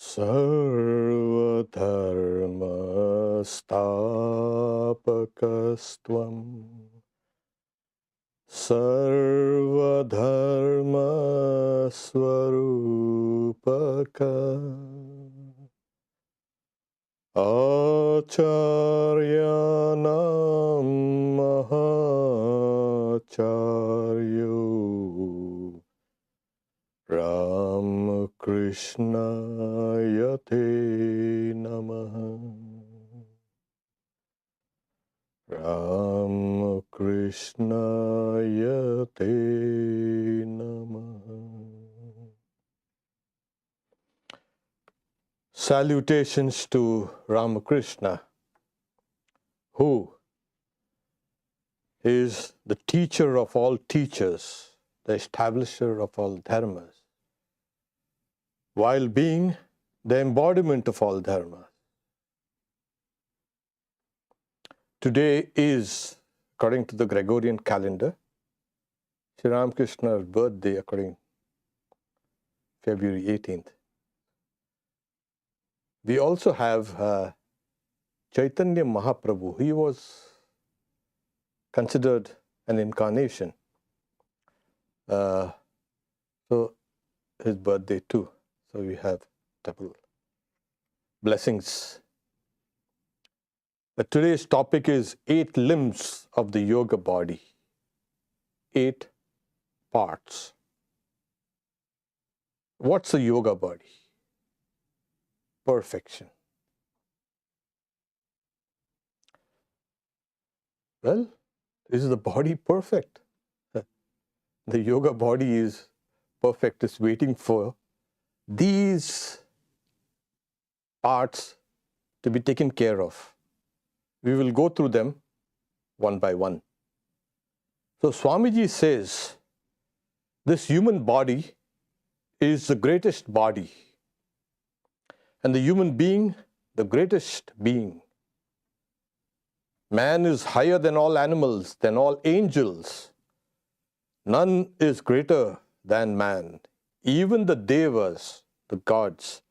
Sarvadharmastapakastvam Sarvadharmaswarupaka Acharyanam Mahacharyo Ramakrishna Te Namaha Ramakrishna Te Namaha. Salutations to Ramakrishna, who is the teacher of all teachers, the establisher of all dharmas, while being the embodiment of all dharmas. Today is, according to the Gregorian calendar, Sri Ramakrishna's birthday, according February 18th. We also have Chaitanya Mahaprabhu. He was considered an incarnation. So his birthday too. So we have double blessings. But today's topic is 8 limbs of the yoga body. 8 parts. What's a yoga body? Perfection. Well, is the body perfect? The yoga body is perfect. It's waiting for these parts to be taken care of. We will go through them one by one. So Swamiji says, this human body is the greatest body, and the human being, the greatest being. Man is higher than all animals, than all angels. None is greater than man. Even the devas, the gods,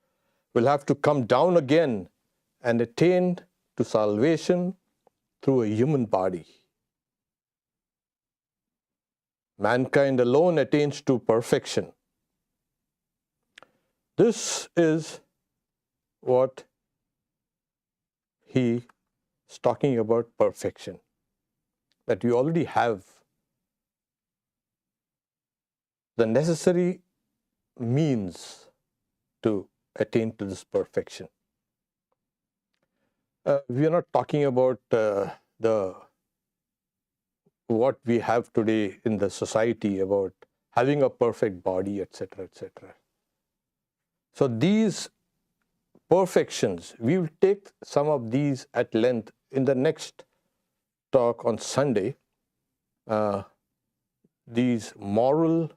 will have to come down again and attain to salvation through a human body. Mankind alone attains to perfection. This is what he is talking about, perfection. That you already have the necessary means to attain to this perfection. We are not talking about what we have today in the society about having a perfect body, etc., etc. So these perfections, we will take some of these at length in the next talk on Sunday. These moral,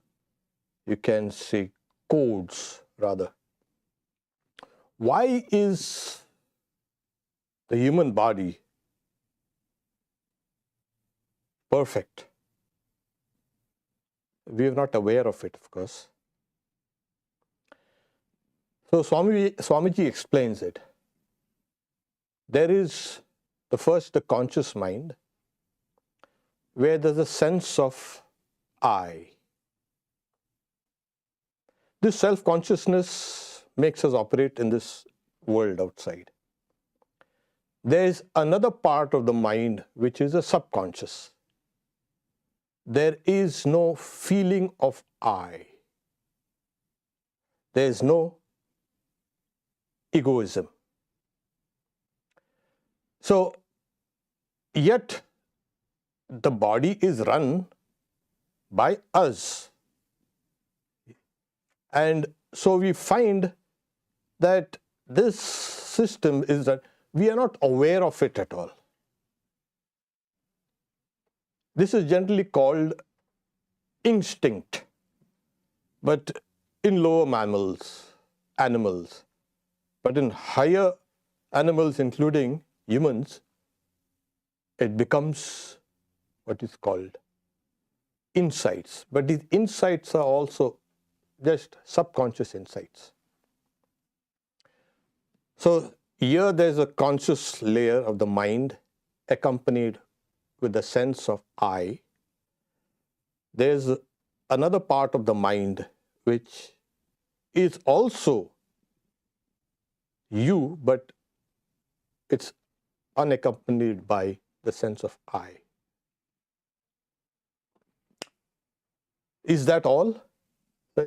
you can say, codes rather. Why is the human body perfect? We are not aware of it, of course. So Swamiji explains it. There is the conscious mind, where there's a sense of I. This self-consciousness makes us operate in this world outside. There is another part of the mind which is a subconscious. There is no feeling of I. There is no egoism. So, yet the body is run by us. And so we find that this system is that we are not aware of it at all. This is generally called instinct. But in lower animals, but in higher animals, including humans, it becomes what is called insights. But these insights are also just subconscious insights. So here there's a conscious layer of the mind accompanied with the sense of I. There's another part of the mind which is also you, but it's unaccompanied by the sense of I. Is that all?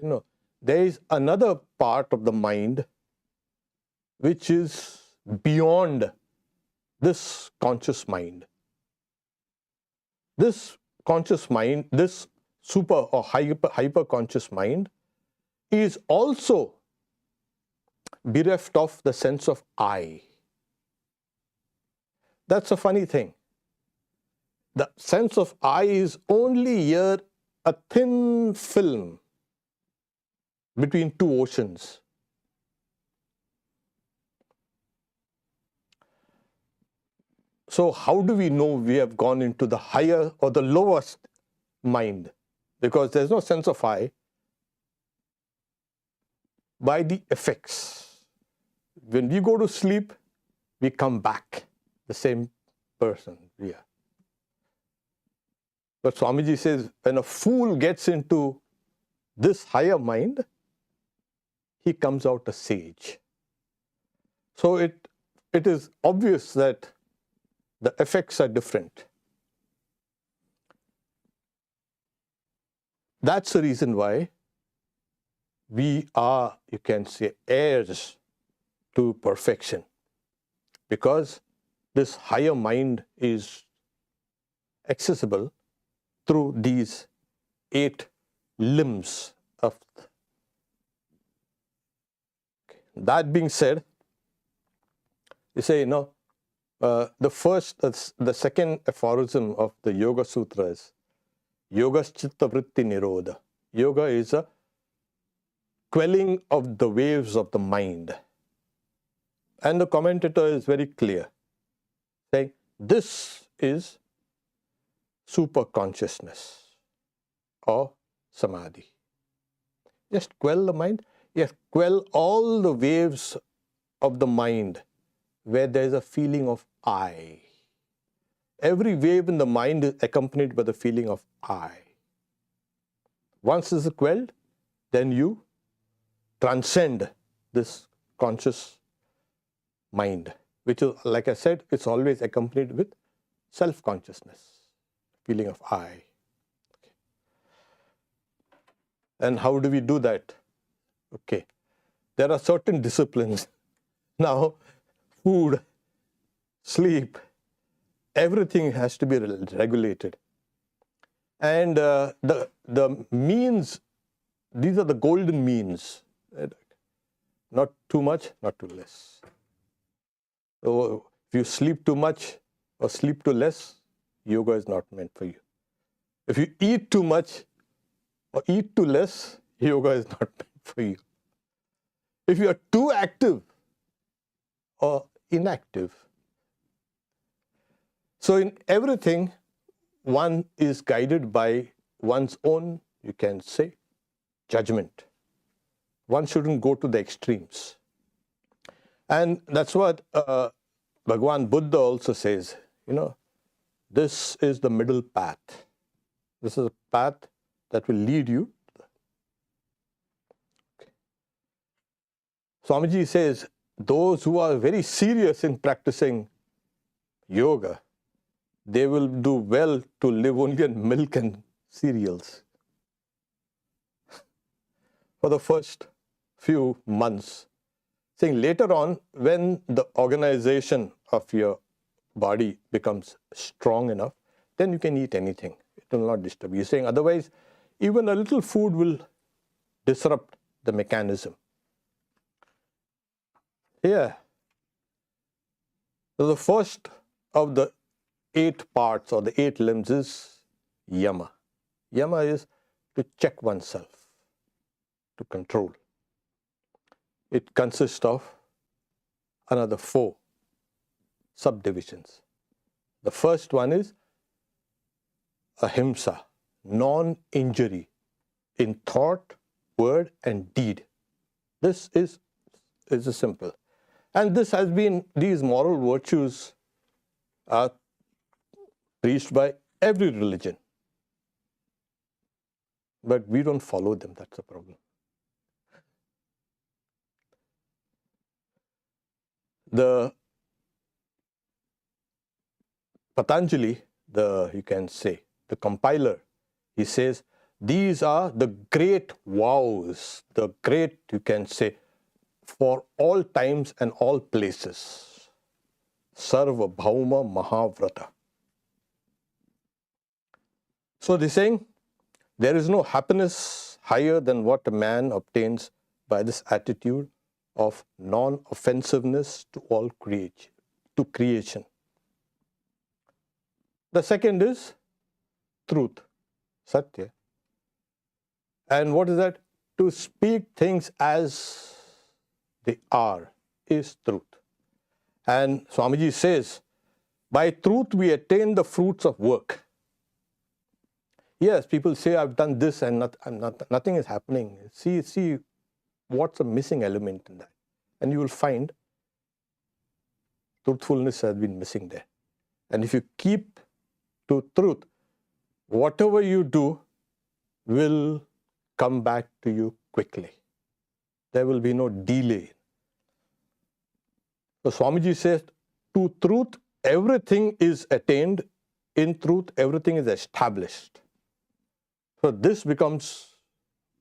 No. There is another part of the mind which is beyond this conscious mind. This conscious mind, this super or hyper conscious mind is also bereft of the sense of I. That's a funny thing. The sense of I is only here a thin film between two oceans. So how do we know we have gone into the higher or the lowest mind? Because there's no sense of I. By the effects. When we go to sleep, we come back the same person. Yeah. But Swamiji says, when a fool gets into this higher mind, he comes out a sage. So it is obvious that the effects are different. That's the reason why we are, you can say, heirs to perfection. Because this higher mind is accessible through these 8 limbs of. That being said, you say, the second aphorism of the Yoga Sutra is Yogas Chitta Vritti Nirodha. Yoga is a quelling of the waves of the mind. And the commentator is very clear, saying this is super consciousness or samadhi. Just quell the mind. Yes, quell all the waves of the mind where there is a feeling of I. Every wave in the mind is accompanied by the feeling of I. Once this is quelled, then you transcend this conscious mind, which is, like I said, it's always accompanied with self-consciousness, feeling of I. Okay. And how do we do that? Okay, there are certain disciplines. Now, food, sleep, everything has to be regulated. And the means, these are the golden means. Not too much, not too less. So if you sleep too much or sleep too less, yoga is not meant for you. If you eat too much or eat too less, yoga is not meant for you. If you are too active or inactive. So in everything, one is guided by one's own, you can say, judgment. One shouldn't go to the extremes. And that's what Bhagavan Buddha also says, this is the middle path. This is a path that will lead you. Okay. Swamiji says, those who are very serious in practicing yoga, they will do well to live only on milk and cereals for the first few months. Saying later on, when the organization of your body becomes strong enough, then you can eat anything. It will not disturb you. Saying otherwise, even a little food will disrupt the mechanism. Here, so the first of the 8 parts or the 8 limbs is yama. Yama is to check oneself, to control. It consists of another 4 subdivisions. The first one is ahimsa, non-injury in thought, word and deed. This is simple. And these moral virtues are preached by every religion. But we don't follow them, that's the problem. The Patanjali, you can say, the compiler, he says, these are the great vows, the great, you can say, for all times and all places. Sarva Bhauma Mahavrata. So they're saying, there is no happiness higher than what a man obtains by this attitude of non-offensiveness to all creation. The second is truth, Satya. And what is that? To speak things as they are is truth. And Swamiji says, by truth we attain the fruits of work. Yes, people say, I've done this and nothing is happening. See what's the missing element in that. And you will find truthfulness has been missing there. And if you keep to truth, whatever you do will come back to you quickly. There will be no delay. So Swamiji says, to truth, everything is attained. In truth, everything is established. So this becomes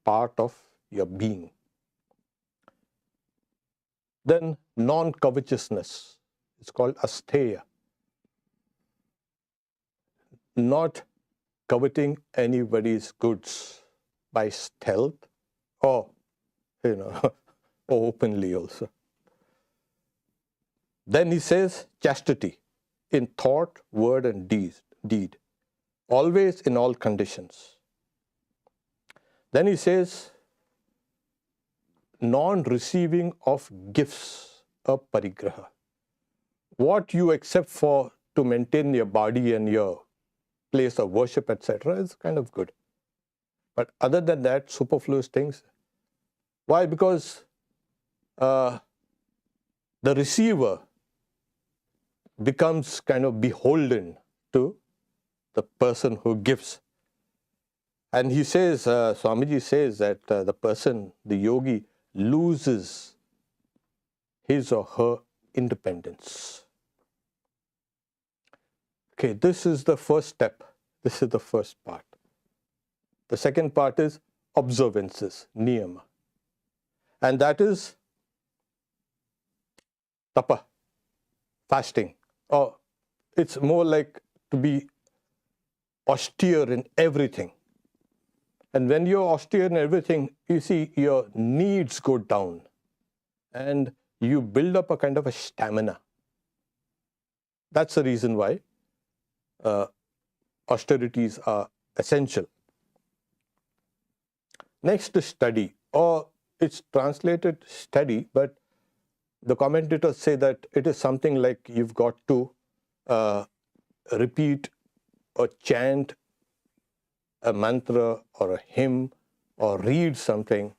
part of your being. Then non-covetousness. It's called asteya. Not coveting anybody's goods by stealth or, or openly also. Then he says chastity in thought, word and deed. Always in all conditions. Then he says non-receiving of gifts, a parigraha. What you accept to maintain your body and your place of worship, etc. is kind of good. But other than that, superfluous things. Why? Because the receiver becomes kind of beholden to the person who gives. And he says, Swamiji says that the person, the yogi, loses his or her independence. Okay, this is the first step. This is the first part. The second part is observances, niyama. And that is tapa, fasting. Or it's more like to be austere in everything. And when you're austere in everything, you see your needs go down and you build up a kind of a stamina. That's the reason why austerities are essential. Next is study, or it's translated study, but the commentators say that it is something like you've got to repeat or chant a mantra or a hymn or read something.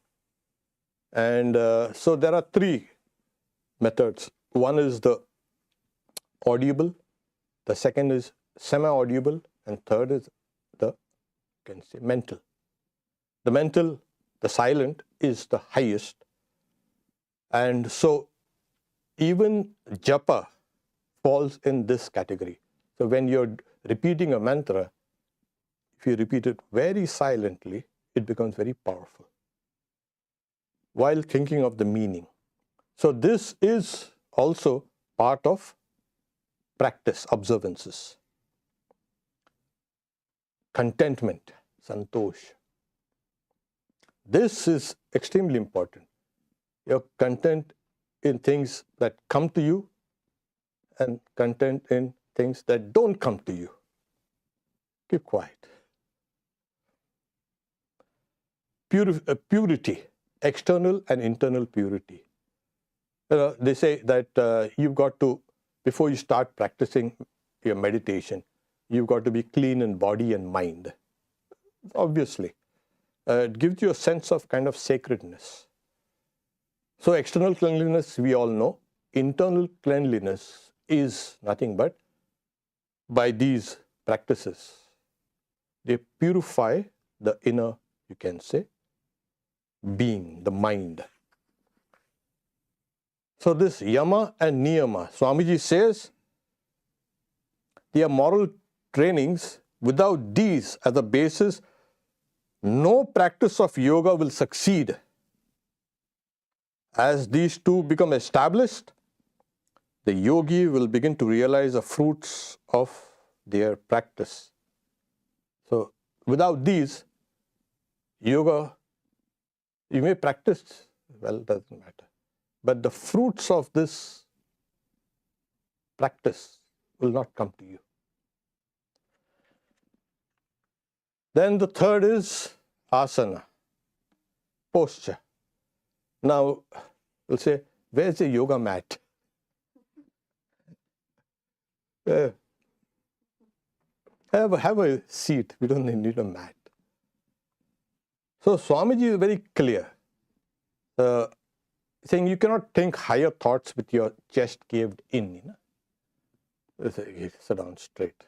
And so there are three methods. One is the audible, the second is semi-audible, and third is the, you can say, mental. The mental, the silent, is the highest. And so even japa falls in this category. So when you're repeating a mantra, if you repeat it very silently, it becomes very powerful while thinking of the meaning. So this is also part of practice, observances. Contentment, santosh. This is extremely important. You're content in things that come to you and content in things that don't come to you. Keep quiet. Purity, external and internal purity. They say that you've got to, before you start practicing your meditation, you've got to be clean in body and mind. Obviously. It gives you a sense of kind of sacredness. So external cleanliness, we all know. internal cleanliness is nothing but by these practices. They purify the inner, you can say, being, the mind. So this yama and niyama, Swamiji says, they are moral trainings. Without these as a basis, no practice of yoga will succeed. As these two become established, the yogi will begin to realize the fruits of their practice. So without these, yoga, you may practice, well, doesn't matter. But the fruits of this practice will not come to you. Then the third is asana, posture. Now, we'll say, where's the yoga mat? Have a seat. We don't need a mat. So Swamiji is very clear, saying you cannot think higher thoughts with your chest caved in. You know? Sit down straight.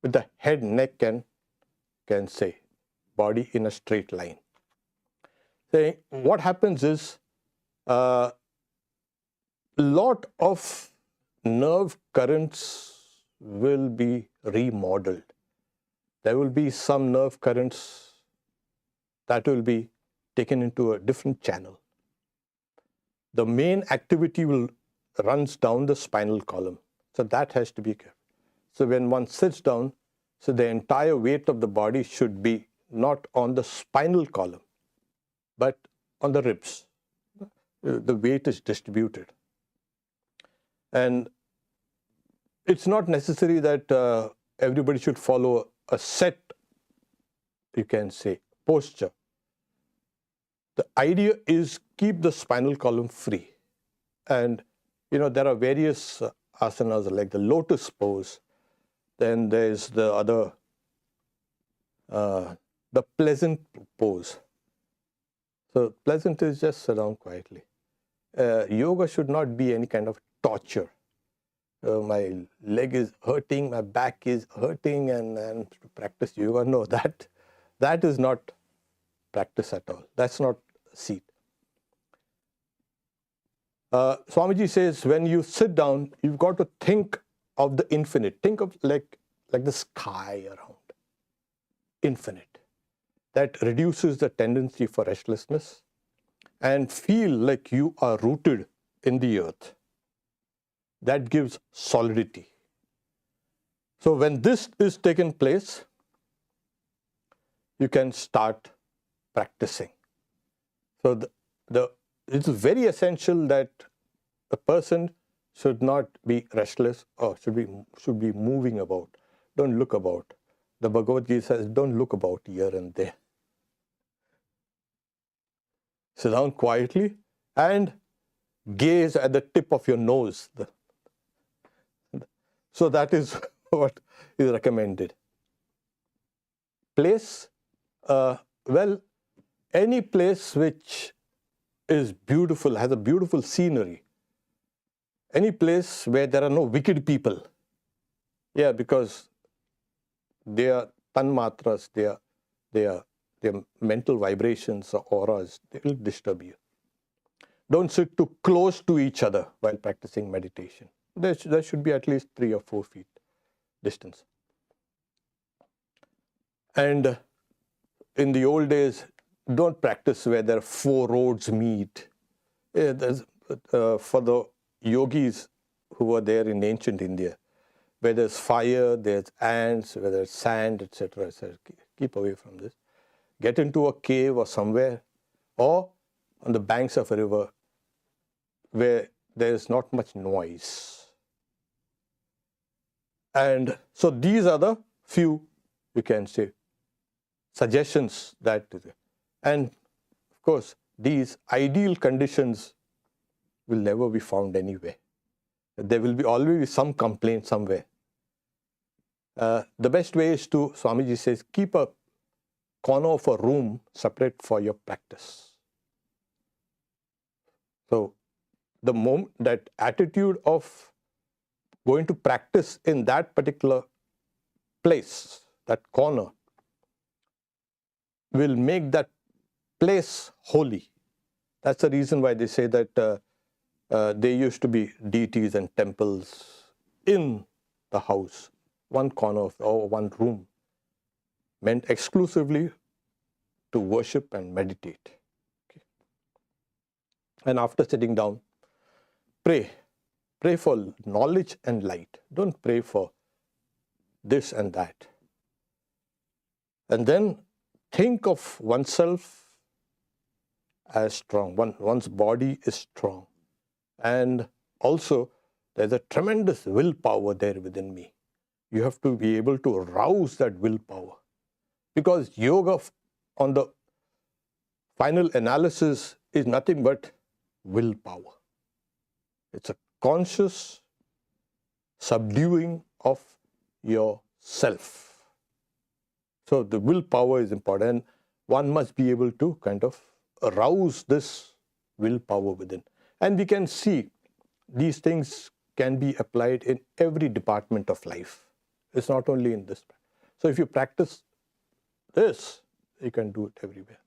With the head, neck, can say, body in a straight line. Saying what happens is, a lot of nerve currents will be remodeled. There will be some nerve currents that will be taken into a different channel. The main activity runs down the spinal column. So that has to be kept. So when one sits down, so the entire weight of the body should be not on the spinal column, but on the ribs. The weight is distributed. And it's not necessary that everybody should follow a set, you can say, posture. The idea is keep the spinal column free. And, you know, there are various asanas like the lotus pose. Then there's the other, the pleasant pose. So pleasant is just sit down quietly. Yoga should not be any kind of torture. My leg is hurting, my back is hurting, and to practice yoga. No, that is not practice at all. That's not seat. Swamiji says when you sit down, you've got to think of the infinite. Think of like the sky around. Infinite. That reduces the tendency for restlessness, and feel like you are rooted in the earth. That gives solidity. So when this is taken place, you can start practicing. So it's very essential that a person should not be restless or should be moving about. Don't look about. The Bhagavad Gita says, don't look about here and there. Sit down quietly and gaze at the tip of your nose. So that is what is recommended. Place, well, any place which is beautiful, has a beautiful scenery. Any place where there are no wicked people. Yeah, because they are tanmatras, their mental vibrations or auras, they will disturb you. Don't sit too close to each other while practicing meditation. There should be at least 3 or 4 feet distance. And in the old days, don't practice where there are 4 roads meet. Yeah, for the yogis who were there in ancient India, where there's fire, there's ants, where there's sand, etc., etc. Keep away from this. Get into a cave or somewhere, or on the banks of a river where there is not much noise. And so these are the few, you can say, suggestions that, and of course, these ideal conditions will never be found anywhere. There will be always some complaint somewhere. The best way is to, Swamiji says, keep a corner of a room separate for your practice. So that attitude of going to practice in that particular place, that corner, will make that place holy. That's the reason why they say that there used to be deities and temples in the house, one corner or one room, meant exclusively to worship and meditate. Okay. And after sitting down, pray. Pray for knowledge and light. Don't pray for this and that. And then think of oneself as strong. One's body is strong. And also, there's a tremendous willpower there within me. You have to be able to arouse that willpower. Because yoga, on the final analysis, is nothing but willpower. It's a conscious subduing of yourself. So the willpower is important. One must be able to kind of arouse this willpower within. And we can see these things can be applied in every department of life. It's not only in this. So if you practice this, you can do it everywhere.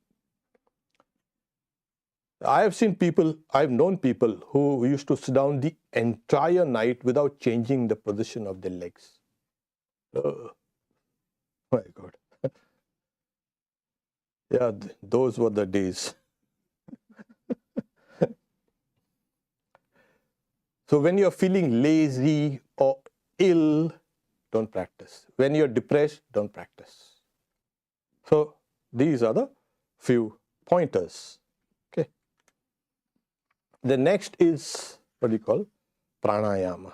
I've known people who used to sit down the entire night without changing the position of their legs. Oh my God. Yeah, those were the days. So when you're feeling lazy or ill, don't practice. When you're depressed, don't practice. So these are the few pointers. Okay. The next is what we call pranayama.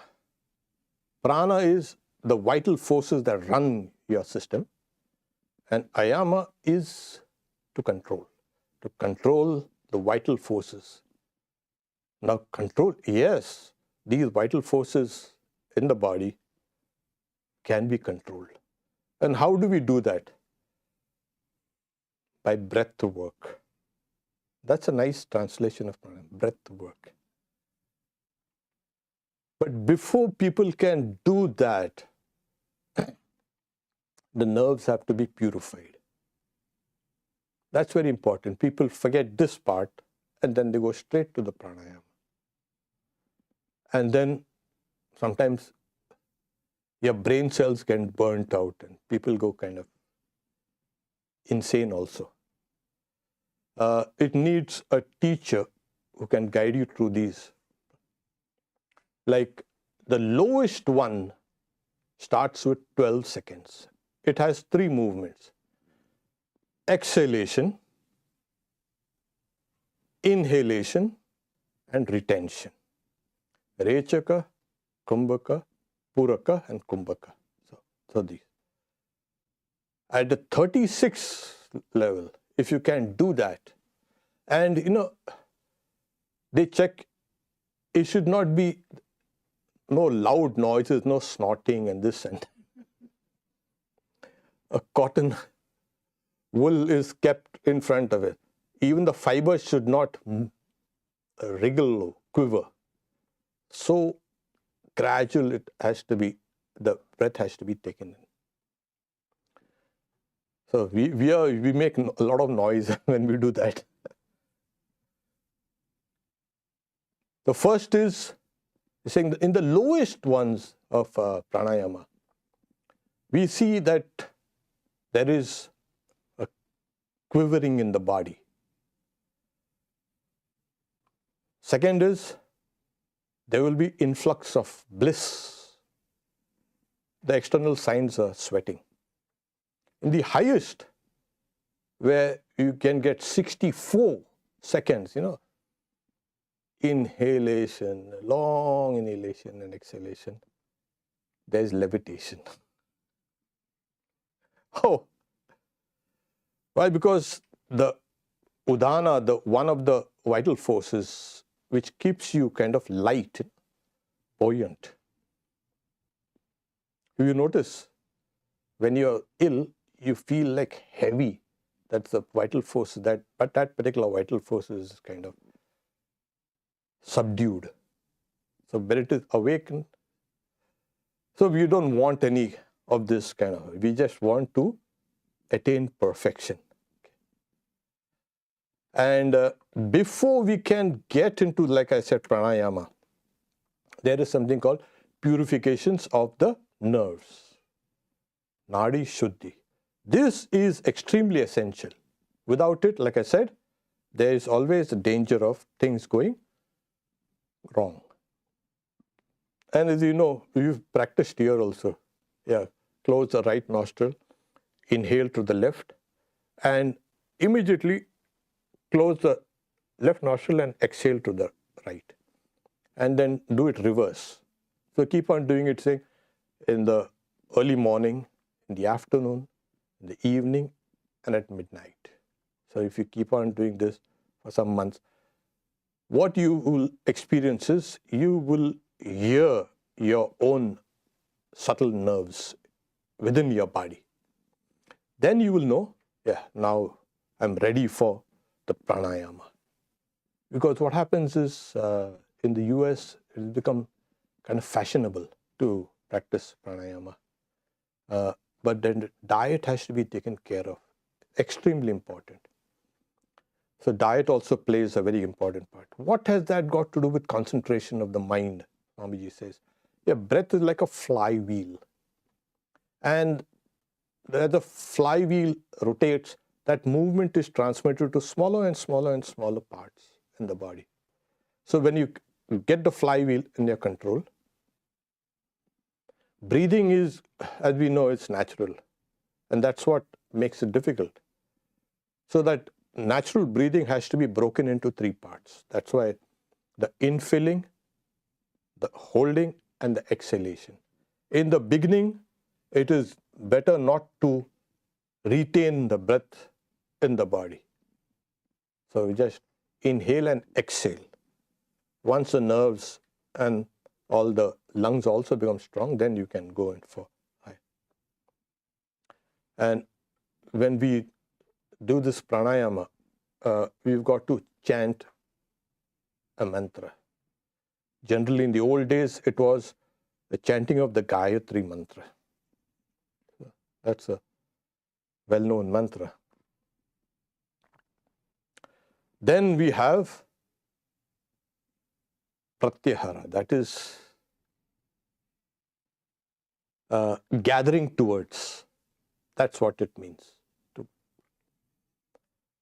Prana is the vital forces that run your system, and ayama is to control the vital forces. Now control, yes, these vital forces in the body can be controlled. And how do we do that? By breath work. That's a nice translation of pranayama, breath work. But before people can do that, the nerves have to be purified. That's very important. People forget this part and then they go straight to the pranayama. And then sometimes your brain cells get burnt out and people go kind of insane also. It needs a teacher who can guide you through these. Like the lowest one starts with 12 seconds. It has 3 movements. Exhalation, inhalation, and retention. Rechaka, Kumbhaka, Puraka, and Kumbhaka. So these. At the 36th level, if you can do that, and they check, it should not be no loud noises, no snorting and this and that. A cotton wool is kept in front of it. Even the fibers should not wriggle or quiver. So gradual it has to be, the breath has to be taken in. So we make a lot of noise when we do that. The first is saying in the lowest ones of pranayama, we see that there is a quivering in the body. Second is there will be influx of bliss. The external signs are sweating. In the highest, where you can get 64 seconds, inhalation, long inhalation and exhalation, there is levitation. Oh, why? Because the udana, one of the vital forces which keeps you kind of light, buoyant. Do you notice when you're ill, you feel like heavy? That's the vital force, but that particular vital force is kind of subdued. So when it is awakened, so we don't want any of this kind of, we just want to attain perfection. And before we can get into, like I said, pranayama, there is something called purifications of the nerves. Nadi Shuddhi. This is extremely essential. Without it, like I said, there is always a danger of things going wrong. And as you know, you've practiced here also. Yeah, close the right nostril, inhale to the left, and immediately close the left nostril and exhale to the right. And then do it reverse. So keep on doing it, say, in the early morning, in the afternoon, in the evening, and at midnight. So if you keep on doing this for some months, what you will experience is you will hear your own subtle nerves within your body. Then you will know, yeah, now I'm ready for the pranayama. Because what happens is in the US, it has become kind of fashionable to practice pranayama. But then diet has to be taken care of. Extremely important. So diet also plays a very important part. What has that got to do with concentration of the mind? Swamiji says, yeah, breath is like a flywheel. And as the flywheel rotates, that movement is transmitted to smaller and smaller and smaller parts in the body. So when you get the flywheel in your control, breathing is, as we know, it's natural. And that's what makes it difficult. So that natural breathing has to be broken into three parts. That's why the infilling, the holding, and the exhalation. In the beginning, it is better not to retain the breath in the body. So we just inhale and exhale. Once the nerves and all the lungs also become strong, then you can go in for high. And when we do this pranayama, we've got to chant a mantra. Generally, in the old days, it was the chanting of the Gayatri mantra. So that's a well-known mantra. Then we have pratyahara, that is gathering towards. That's what it means.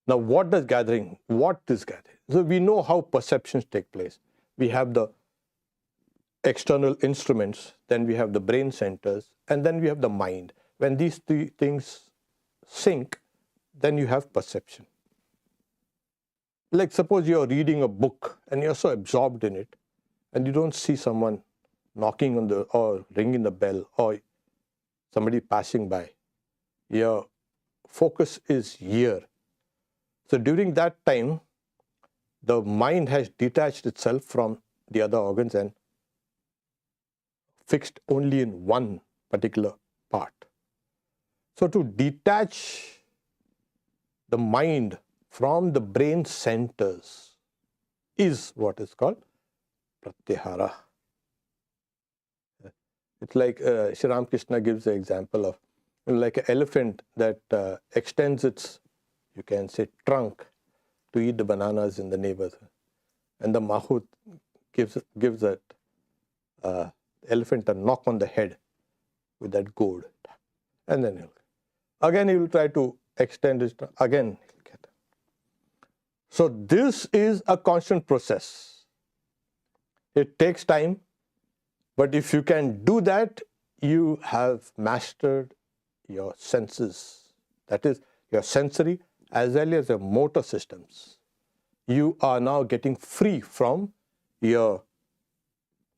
Now, what is gathering? So we know how perceptions take place. We have the external instruments, then we have the brain centers, and then we have the mind. When these three things sync, then you have perception. Like suppose you're reading a book and you're so absorbed in it, and you don't see someone knocking on the, or ringing the bell, or somebody passing by. Your focus is here. So during that time, the mind has detached itself from the other organs and fixed only in one particular part. So to detach the mind from the brain centers is what is called pratyahara. It's like Sri Ramakrishna gives the example of, like an elephant that extends its, you can say, trunk to eat the bananas in the neighborhood. And the mahout gives that elephant a knock on the head with that gourd. And then he will try to extend his trunk. Again, he'll get it. So this is a constant process. It takes time. But if you can do that, you have mastered your senses. That is, your sensory as well as your motor systems. You are now getting free from your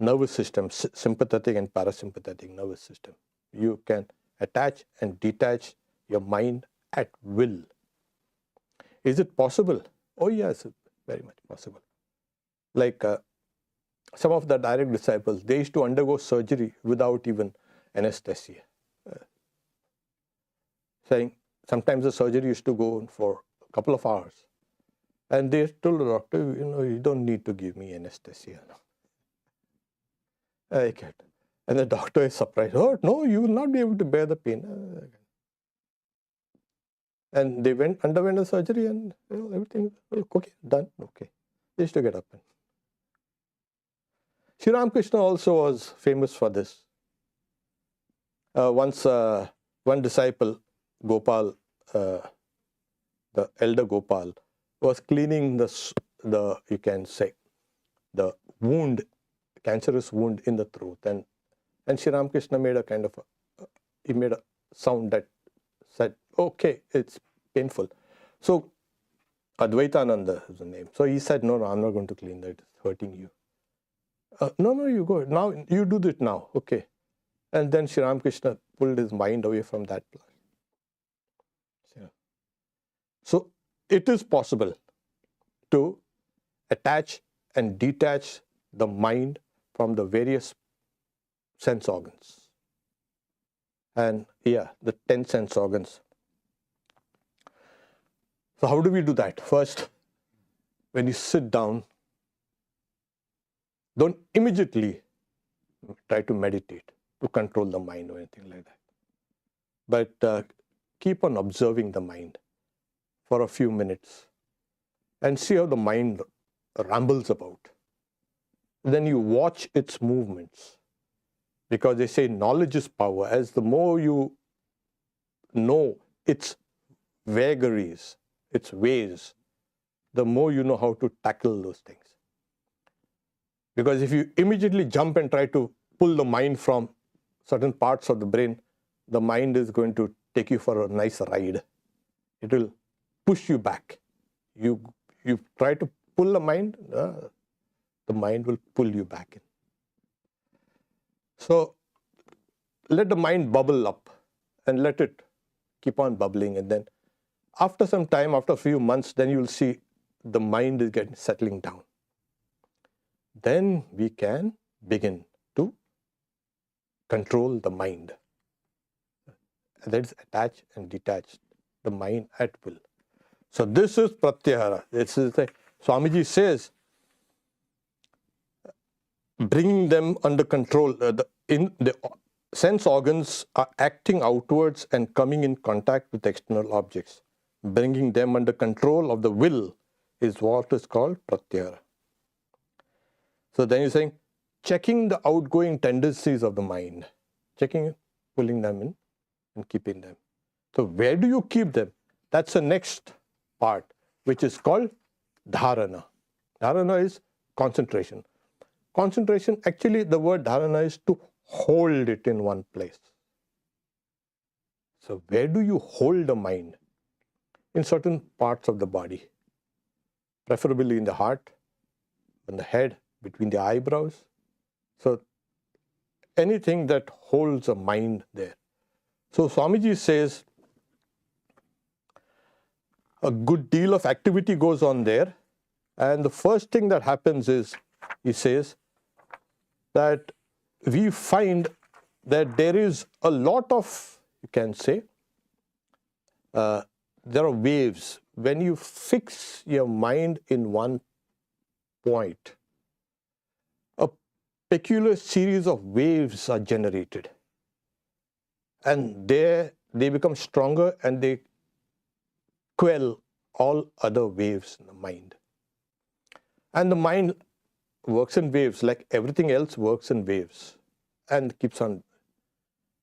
nervous system, sympathetic and parasympathetic nervous system. You can attach and detach your mind at will. Is it possible? Oh yes, very much possible. Like some of the direct disciples, they used to undergo surgery without even anesthesia. Saying sometimes the surgery used to go on for a couple of hours. And they told the doctor, you don't need to give me anesthesia. Okay. And the doctor is surprised. Oh, no, you will not be able to bear the pain. And they underwent the surgery and everything, okay, done, okay. They used to get up. Sri Ramakrishna also was famous for this. Once one disciple, Gopal, the elder Gopal, was cleaning the you can say, the wound, cancerous wound in the throat. And Sri Ramakrishna made a kind of, he made a sound that said, okay, it's painful. So Advaitananda is the name. So he said, no, I'm not going to clean that, it's hurting you. No, you go. Now, you do it now. Okay. And then Sri Ramakrishna pulled his mind away from that. So it is possible to attach and detach the mind from the various sense organs. And the 10 sense organs. So how do we do that? First, when you sit down, don't immediately try to meditate to control the mind or anything like that. But keep on observing the mind for a few minutes and see how the mind rambles about. Then you watch its movements, because they say knowledge is power. As the more you know its vagaries, its ways, the more you know how to tackle those things. Because if you immediately jump and try to pull the mind from certain parts of the brain, the mind is going to take you for a nice ride. It will push you back. You try to pull the mind will pull you back in. So let the mind bubble up and let it keep on bubbling. And then after some time, after a few months, then you will see the mind is settling down. Then we can begin to control the mind. That is attach and detach the mind at will. So this is pratyahara. This is Swamiji says, bringing them under control. The sense organs are acting outwards and coming in contact with external objects. Bringing them under control of the will is what is called pratyahara. So then you're saying, checking the outgoing tendencies of the mind. Checking, pulling them in and keeping them. So where do you keep them? That's the next part, which is called dharana. Dharana is concentration. Concentration, actually the word dharana is to hold it in one place. So where do you hold the mind? In certain parts of the body. Preferably in the heart, in the head, between the eyebrows. So anything that holds a mind there. So Swamiji says a good deal of activity goes on there. And the first thing that happens is, he says, that we find that there is a lot of, you can say, there are waves. When you fix your mind in one point, a peculiar series of waves are generated. And they become stronger and they quell all other waves in the mind. And the mind works in waves like everything else works in waves and keeps on.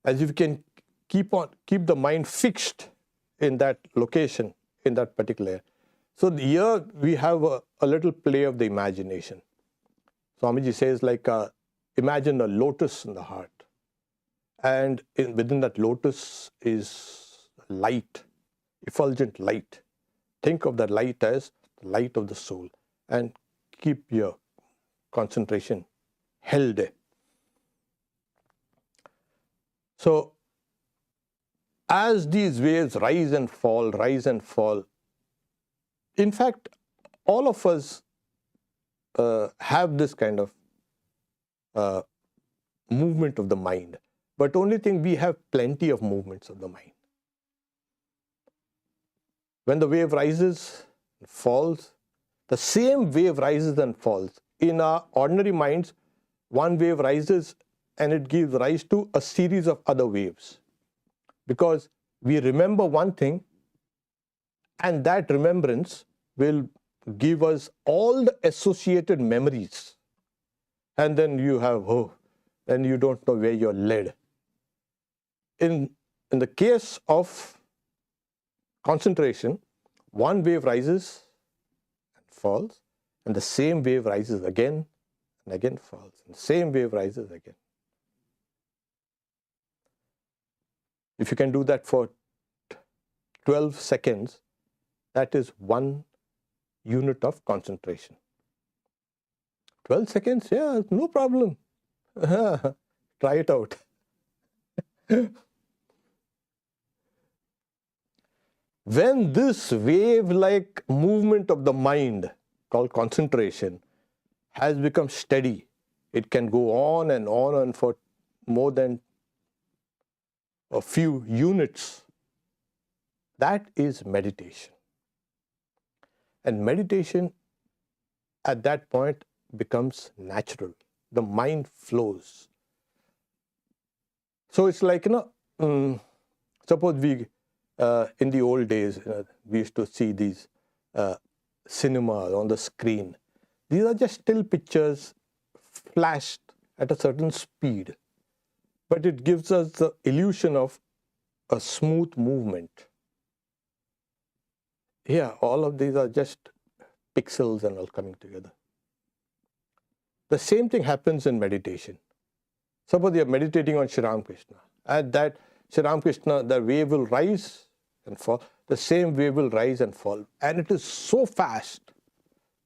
As if you can keep the mind fixed in that location, in that particular area. So here we have a little play of the imagination. Swamiji says, like, imagine a lotus in the heart. And within that lotus is light, effulgent light. Think of that light as the light of the soul. And keep your concentration held there. So as these waves rise and fall, in fact, all of us have this kind of movement of the mind. But only thing, we have plenty of movements of the mind. When the wave rises, falls, the same wave rises and falls. In our ordinary minds, one wave rises and it gives rise to a series of other waves. Because we remember one thing, and that remembrance will give us all the associated memories. And then you have, and you don't know where you're led. In the case of concentration, one wave rises and falls, and the same wave rises again and again falls, and the same wave rises again. If you can do that for 12 seconds, that is 1 unit of concentration. 12 seconds, yeah, no problem. Try it out. When this wave-like movement of the mind, called concentration, has become steady, it can go on and for more than a few units. That is meditation. And meditation at that point becomes natural. The mind flows. So it's like, suppose we, in the old days, we used to see these cinemas on the screen. These are just still pictures flashed at a certain speed. But it gives us the illusion of a smooth movement. Here, all of these are just pixels and all coming together. The same thing happens in meditation. Suppose you are meditating on Sri Ramakrishna. At that Sri Ramakrishna, the wave will rise and fall. The same wave will rise and fall. And it is so fast.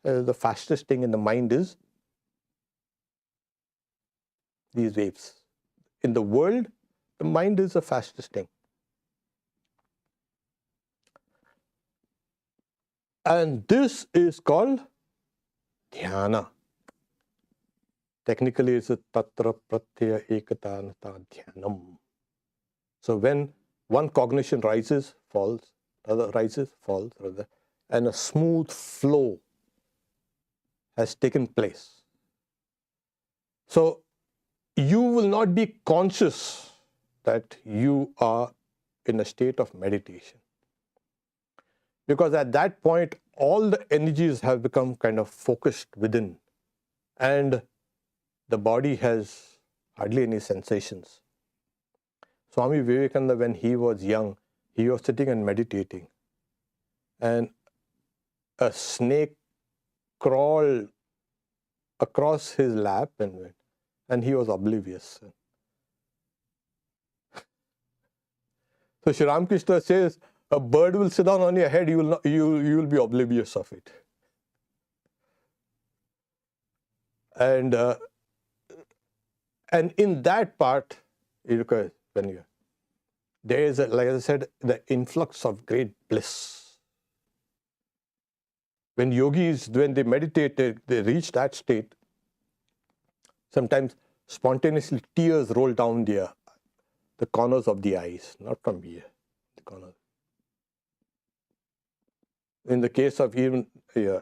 The fastest thing in the mind is these waves. In the world, the mind is the fastest thing. And this is called dhyana. Technically, it's a tatra pratyaya ekatanata dhyanam. So when one cognition rises, falls, other rises, falls, and a smooth flow has taken place. So you will not be conscious that you are in a state of meditation. Because at that point, all the energies have become kind of focused within, and the body has hardly any sensations. Swami Vivekananda, when he was young, he was sitting and meditating, and a snake crawled across his lap and went, and he was oblivious. So Sri Ramakrishna says, a bird will sit down on your head, you will be oblivious of it. And in that part, when there is, like I said, the influx of great bliss. When yogis, when they meditated, they reach that state, sometimes spontaneously tears roll down the corners of the eyes, not from here, the corners. In the case of even Sri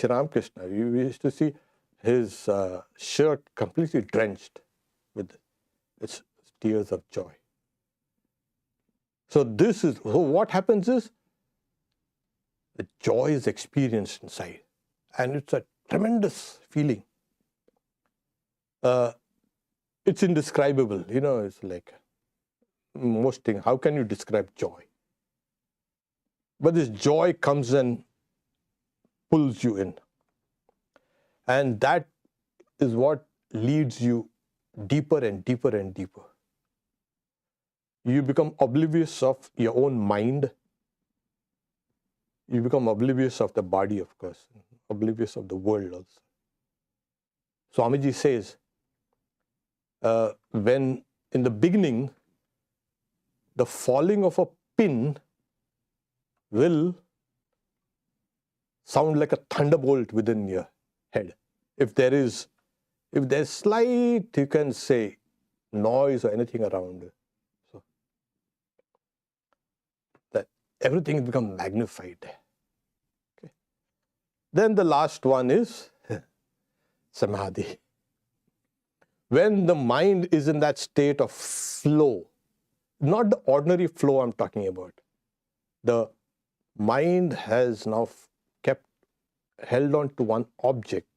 Ramakrishna, we used to see his shirt completely drenched with its tears of joy. So what happens is, the joy is experienced inside, and it's a tremendous feeling. It's indescribable, it's like most things. How can you describe joy? But this joy comes and pulls you in. And that is what leads you deeper and deeper and deeper. You become oblivious of your own mind. You become oblivious of the body, of course, oblivious of the world also. Swamiji says, when in the beginning, the falling of a pin will sound like a thunderbolt within your head. If there's slight, you can say, noise or anything around, so that everything becomes magnified. Okay. Then the last one is samadhi. When the mind is in that state of flow, not the ordinary flow I'm talking about. The mind has now held on to one object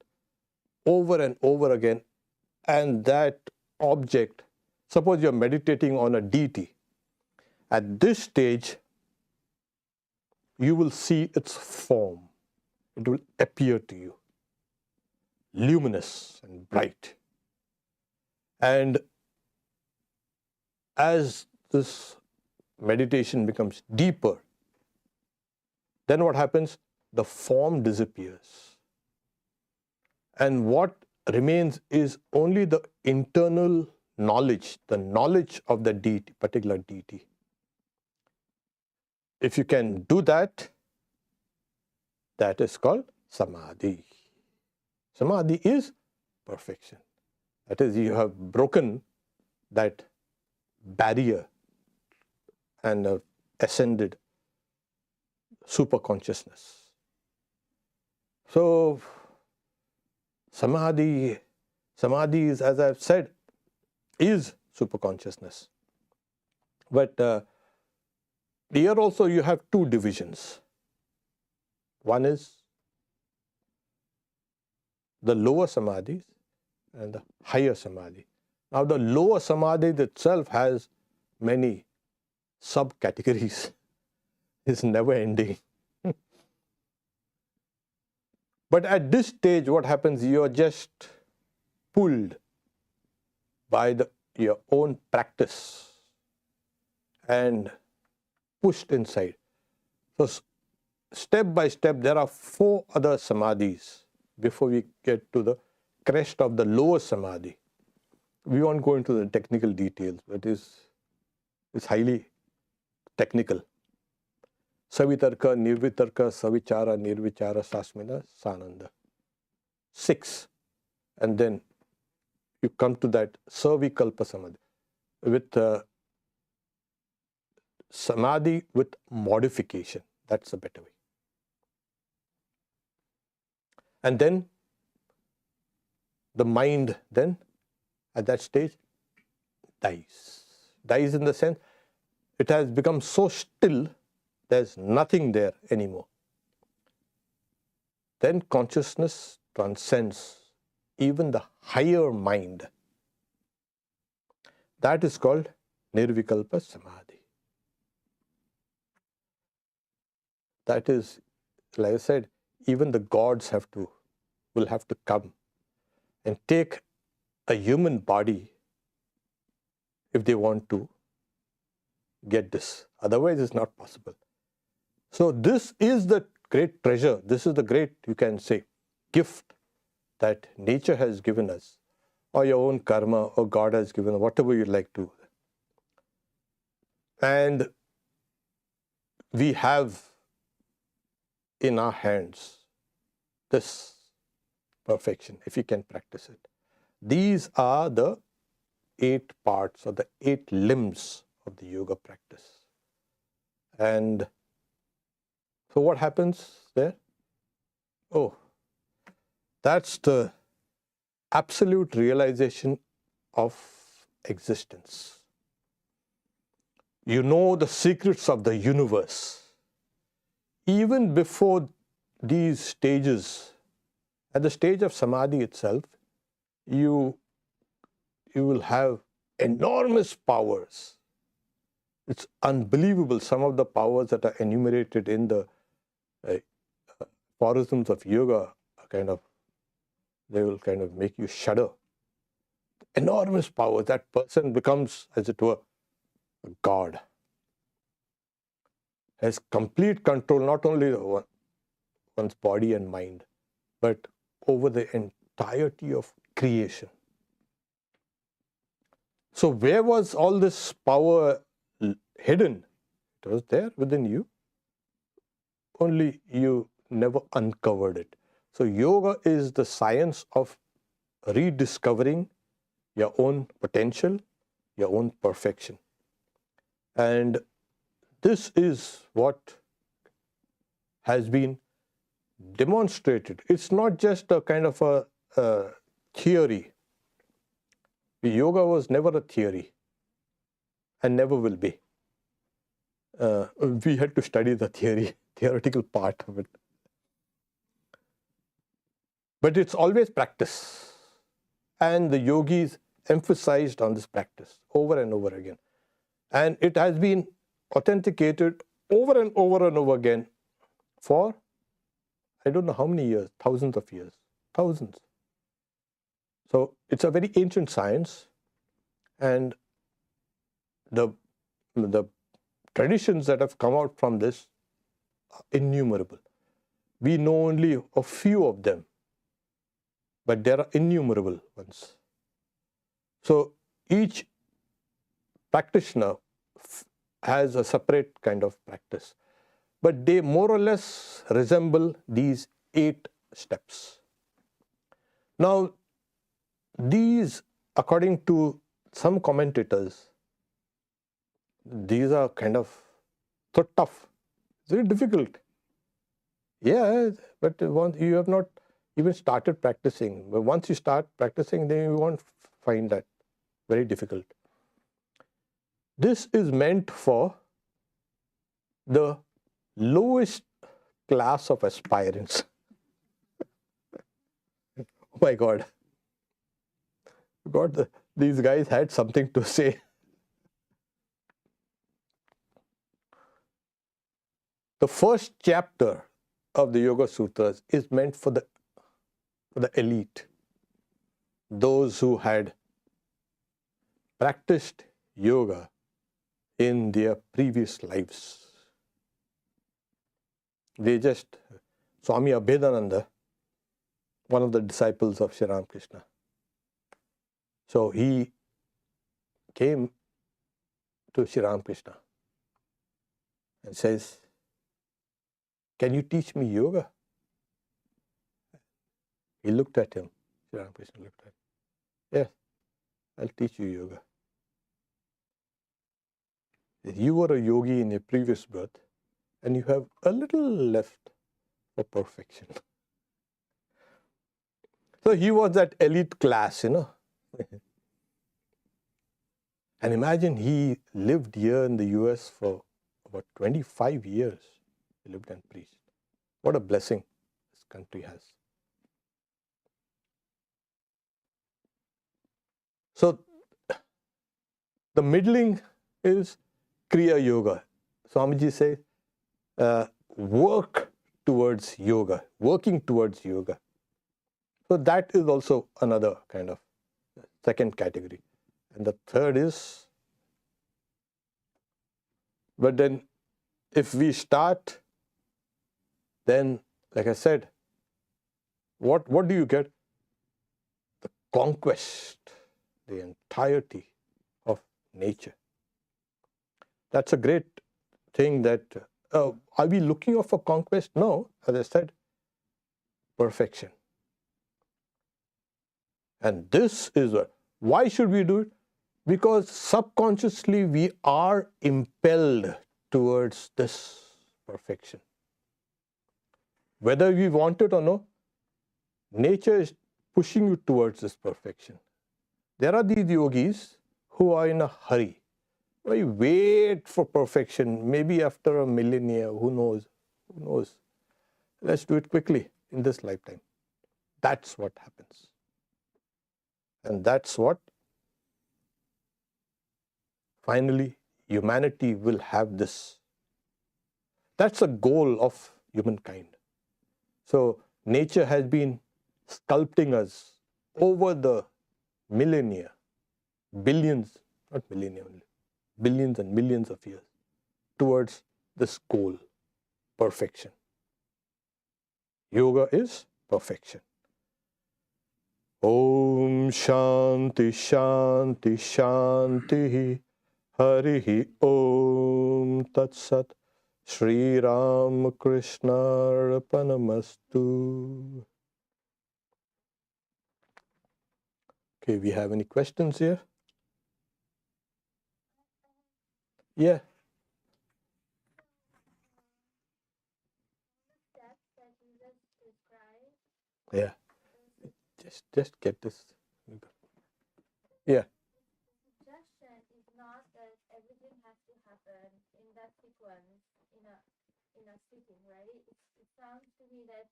over and over again, and that object, suppose you're meditating on a deity. At this stage, you will see its form. It will appear to you, luminous and bright. And as this meditation becomes deeper, then what happens? The form disappears. And what remains is only the internal knowledge, the knowledge of the deity, particular deity. If you can do that, that is called samadhi. Samadhi is perfection. That is, you have broken that barrier and ascended super consciousness. So, samadhi is, as I've said, is super consciousness. But here also you have two divisions. One is the lower samadhis and the higher samadhi. Now the lower samadhi itself has many subcategories. It's never ending. But at this stage, what happens? You're just pulled by your own practice and pushed inside. So step by step, there are 4 other samadhis before we get to the crest of the lower samadhi. We won't go into the technical details, but it's highly technical. Savitarka, Nirvitarka, Savichara, Nirvichara, Sasmina, Sananda. 6. And then you come to that Savikalpa Samadhi with samadhi with modification. That's a better way. And then the mind then at that stage dies. Dies in the sense it has become so still, there's nothing there anymore. Then consciousness transcends even the higher mind. That is called Nirvikalpa Samadhi. That is, like I said, even the gods will have to come and take a human body if they want to get this. Otherwise, it's not possible. So this is the great treasure. This is the great, you can say, gift that nature has given us, or your own karma, or God has given, whatever you like to. And we have in our hands this perfection, if you can practice it. These are the 8 parts or the 8 limbs of the yoga practice. And so what happens there? Oh, that's the absolute realization of existence. You know the secrets of the universe. Even before these stages, at the stage of samadhi itself, you will have enormous powers. It's unbelievable, some of the powers that are enumerated in the aphorisms of yoga are they will kind of make you shudder. Enormous power. That person becomes, as it were, a god. Has complete control not only over one's body and mind, but over the entirety of creation. So where was all this power hidden? It was there within you. Only you never uncovered it. So yoga is the science of rediscovering your own potential, your own perfection. And this is what has been demonstrated. It's not just a kind of a theory. Yoga was never a theory and never will be. We had to study the theoretical part of it. But it's always practice. And the yogis emphasized on this practice over and over again. And it has been authenticated over and over and over again for, I don't know how many years, thousands of years, thousands. So it's a very ancient science, and the traditions that have come out from this are innumerable. We know only a few of them, but there are innumerable ones. So each practitioner has a separate kind of practice, but they more or less resemble these 8 steps. Now, these, according to some commentators, these are kind of so tough, very difficult. Yeah, but once you have not even started practicing, but once you start practicing, then you won't find that very difficult. This is meant for the lowest class of aspirants. Oh my God. These guys had something to say. The first chapter of the Yoga Sutras is meant for the elite, those who had practiced yoga in their previous lives. Swami Abhedananda, one of the disciples of Sri Ramakrishna, so he came to Sri Ramakrishna and says, "Can you teach me yoga?" He looked at him. Sri Ramakrishna looked at him. "Yes, I'll teach you yoga. You were a yogi in your previous birth, and you have a little left for perfection." So he was that elite class, And imagine he lived here in the US for about 25 years. He lived and preached. What a blessing this country has. So the middling is Kriya Yoga. Swamiji says, work towards yoga, working towards yoga. So that is also another kind of second category. And the third is, but then if we start, then like I said, what do you get? The conquest, the entirety of nature. That's a great thing that, are we looking out for conquest? No, as I said, perfection. And this is why should we do it? Because subconsciously we are impelled towards this perfection. Whether we want it or no, nature is pushing you towards this perfection. There are these yogis who are in a hurry. They wait for perfection, maybe after a millennia, who knows? Who knows? Let's do it quickly in this lifetime. That's what happens. And that's what finally humanity will have this. That's a goal of humankind. So nature has been sculpting us over the millennia, billions, not millennia only, billions and millions of years towards this goal, perfection. Yoga is perfection. Om Shanti Shanti Shanti Harihi Om Tat Sat Shri Ram Krishna Arpanamastu. Okay, we have any questions here? Yeah. Yeah. Just get this. Yeah. Suggestion is not that everything has to happen in that sequence in a sitting, right? It sounds to me that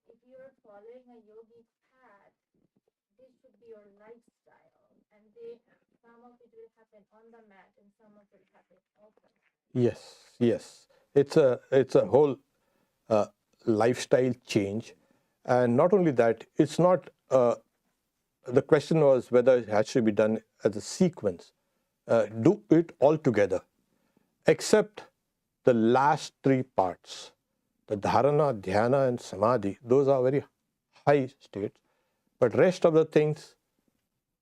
if you're following a yogic path, this should be your lifestyle, and some of it will happen on the mat, and some of it will happen open. Yes. Yes. It's a whole lifestyle change, and not only that, it's not. The question was whether it has to be done as a sequence. Do it all together, except the last three parts. The dharana, dhyana, and samadhi, those are very high states, but rest of the things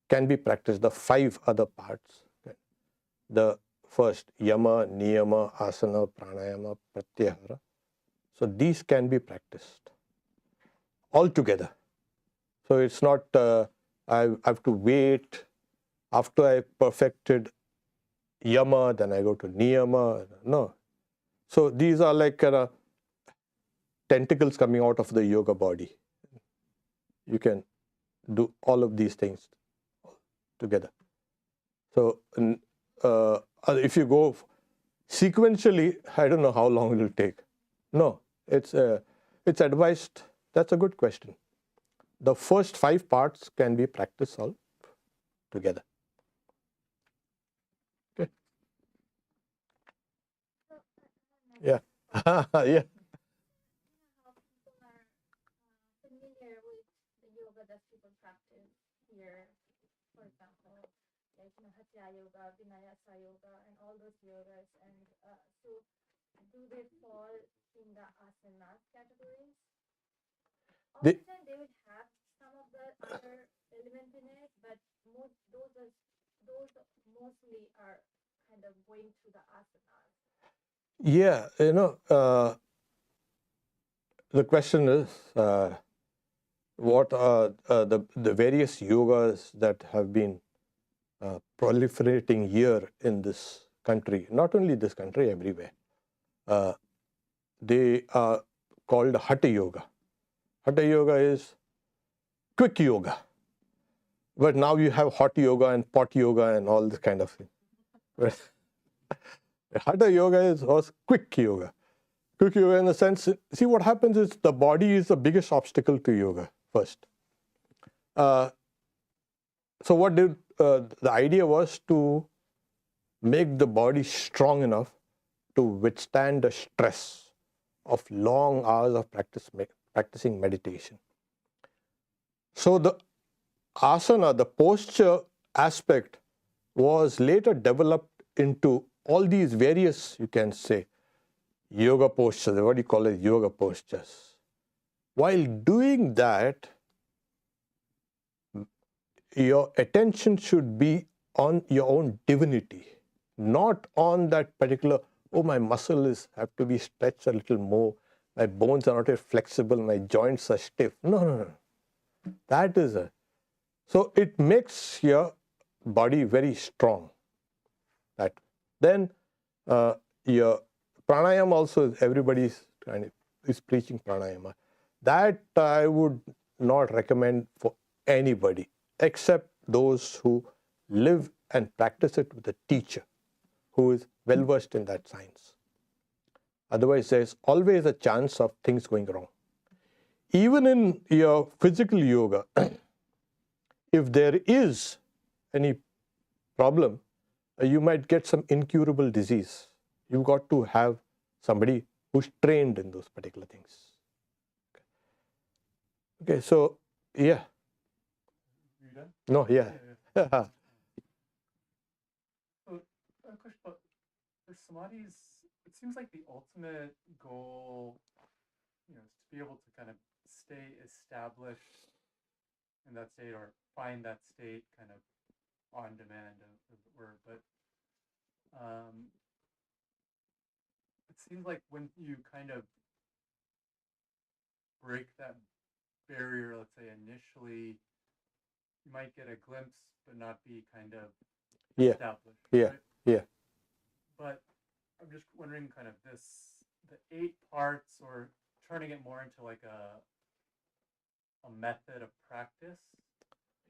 can be practiced. The five other parts. The first, yama, niyama, asana, pranayama, pratyahara. So these can be practiced all together. So it's not I have to wait after I perfected yama, then I go to niyama. No. So these are like tentacles coming out of the yoga body. You can do all of these things together. So if you go sequentially, I don't know how long it will take. No, it's advised. That's a good question. The first five parts can be practiced all together. Okay. So, Yeah. Yeah. how people are familiar with the yoga that people practice here, for example, like Hatha yoga, Vinayasa yoga, and all those yogas, and so do they fall in the asanas categories? All They, the time they would have some of the other element in it, but those mostly are kind of going through the asanas. yeah, the question is what are the various yogas that have been proliferating here in this country, not only this country, everywhere. They are called Hatha Yoga. Hatha Yoga is quick yoga. But now you have hot yoga and pot yoga and all this kind of thing. But Hatha Yoga was quick yoga. Quick yoga in the sense, see what happens is the body is the biggest obstacle to yoga first. So what did the idea was to make the body strong enough to withstand the stress of long hours of practicing meditation. So the asana, the posture aspect, was later developed into all these various, you can say, yoga postures. What do you call it? Yoga postures. While doing that, your attention should be on your own divinity, not on that particular, oh, my muscle have to be stretched a little more, my bones are not yet flexible, my joints are stiff. No. That is a, so it makes your body very strong. That then your pranayama also, everybody is preaching pranayama. That I would not recommend for anybody except those who live and practice it with a teacher who is well versed in that science. Otherwise, there's always a chance of things going wrong. Even in your physical yoga, if there is any problem, you might get some incurable disease. You've got to have somebody who's trained in those particular things. Okay, so yeah. You done? No, yeah. So, a question about the samadhis. It seems like the ultimate goal, is to be able to kind of stay established in that state or find that state kind of on demand, as it were. But it seems like when you kind of break that barrier, let's say initially, you might get a glimpse, but not be kind of established. Yeah, right? yeah. But I'm just wondering, kind of the 8 parts, or turning it more into like a a method of practice,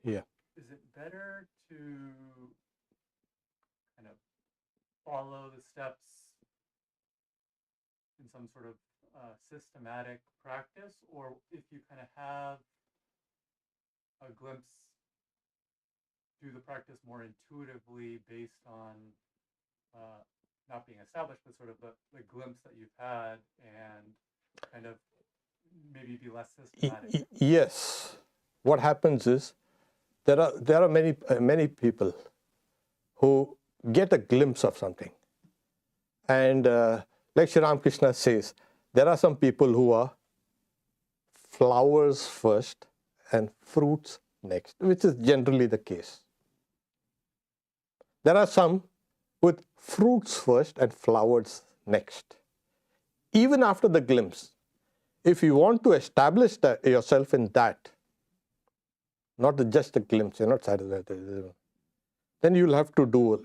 Yeah. is it better to kind of follow the steps in some sort of systematic practice, or if you kind of have a glimpse, do the practice more intuitively based on not being established, but sort of the glimpse that you've had, and kind of maybe be less systematic? Yes. What happens is there are many people who get a glimpse of something, and like Sri Ramakrishna says, there are some people who are flowers first and fruits next, which is generally the case. There are some with fruits first and flowers next. Even after the glimpse, if you want to establish yourself in that, not just a glimpse, you're not satisfied, then you'll have to do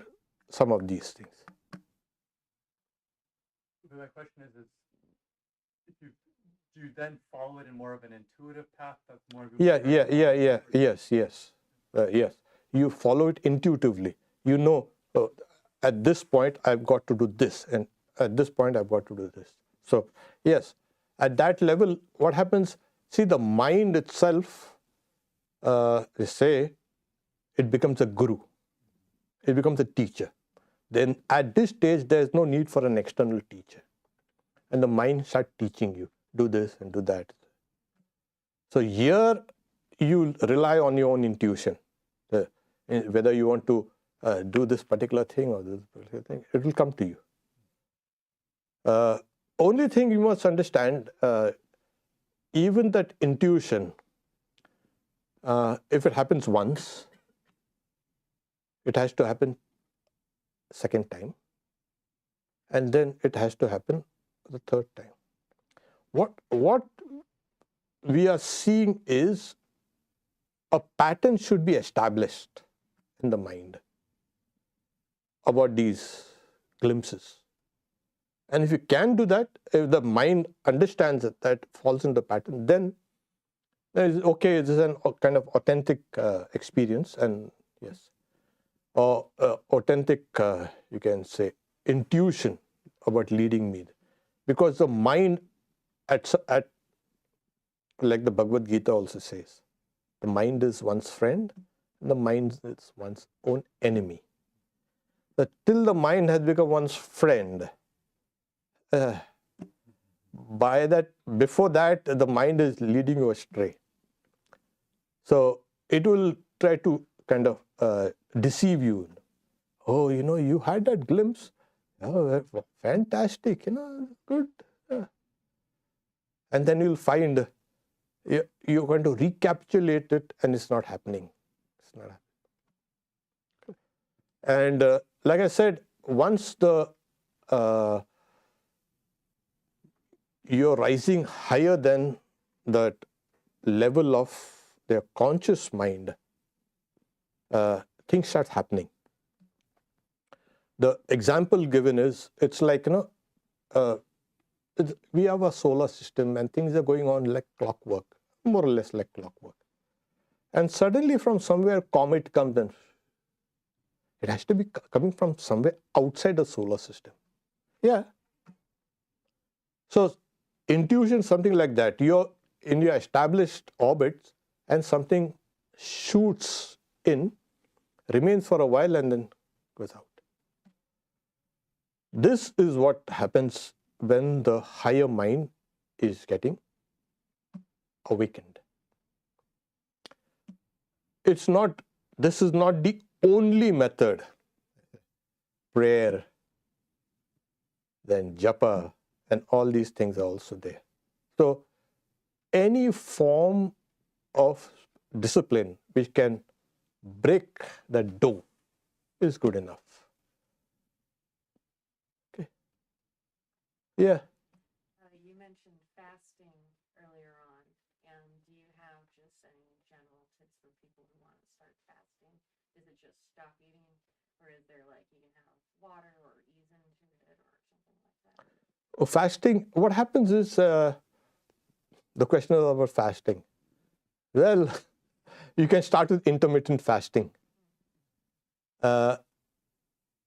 some of these things. So my question is if you do you then follow it in more of an intuitive path that's more Yes. You follow it intuitively. You know, at this point I've got to do this, and at this point I've got to do this. So yes, at that level, what happens? See, the mind itself, they say, it becomes a guru. It becomes a teacher. Then at this stage, there is no need for an external teacher. And the mind starts teaching you, do this and do that. So here, you rely on your own intuition. Whether you want to do this particular thing or this particular thing, it will come to you. Only thing you must understand, even that intuition, if it happens once, it has to happen second time, and then it has to happen the third time. What we are seeing is a pattern should be established in the mind about these glimpses. And if you can do that, if the mind understands that falls into the pattern, then it's okay, this is a kind of authentic experience, and yes, or authentic, you can say, intuition about leading me. Because the mind, at like the Bhagavad Gita also says, the mind is one's friend, and the mind is one's own enemy. But till the mind has become one's friend, before that, the mind is leading you astray. So it will try to kind of deceive you. Oh, you had that glimpse. Oh, fantastic, good. And then you'll find you're going to recapitulate it, and it's not happening. It's not happening. And like I said, once you're rising higher than that level of their conscious mind, things start happening. The example given is, it's like, we have a solar system and things are going on like clockwork, more or less like clockwork. And suddenly from somewhere comet comes, and it has to be coming from somewhere outside the solar system. Yeah. So intuition, something like that. You're in your established orbits and something shoots in, remains for a while, and then goes out. This is what happens when the higher mind is getting awakened. This is not the only method. Prayer, then japa, and all these things are also there. So any form of discipline which can break that door is good enough. Okay. Yeah. You mentioned fasting earlier on, and do you have just any general tips for people who want to start fasting? Is it just stop eating, or is there like you can have water or ease into it or something like that? Fasting, what happens is, the question is about fasting. Well, you can start with intermittent fasting. There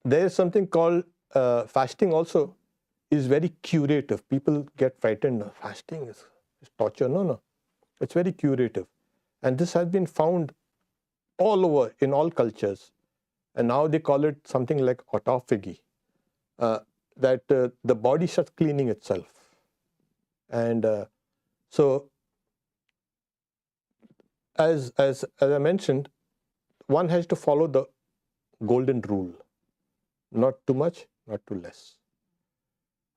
is something called fasting also is very curative. People get frightened. Fasting is torture. No, no. It's very curative. And this has been found all over in all cultures. And now they call it something like autophagy, that the body starts cleaning itself. And so, as I mentioned, one has to follow the golden rule. Not too much, not too less.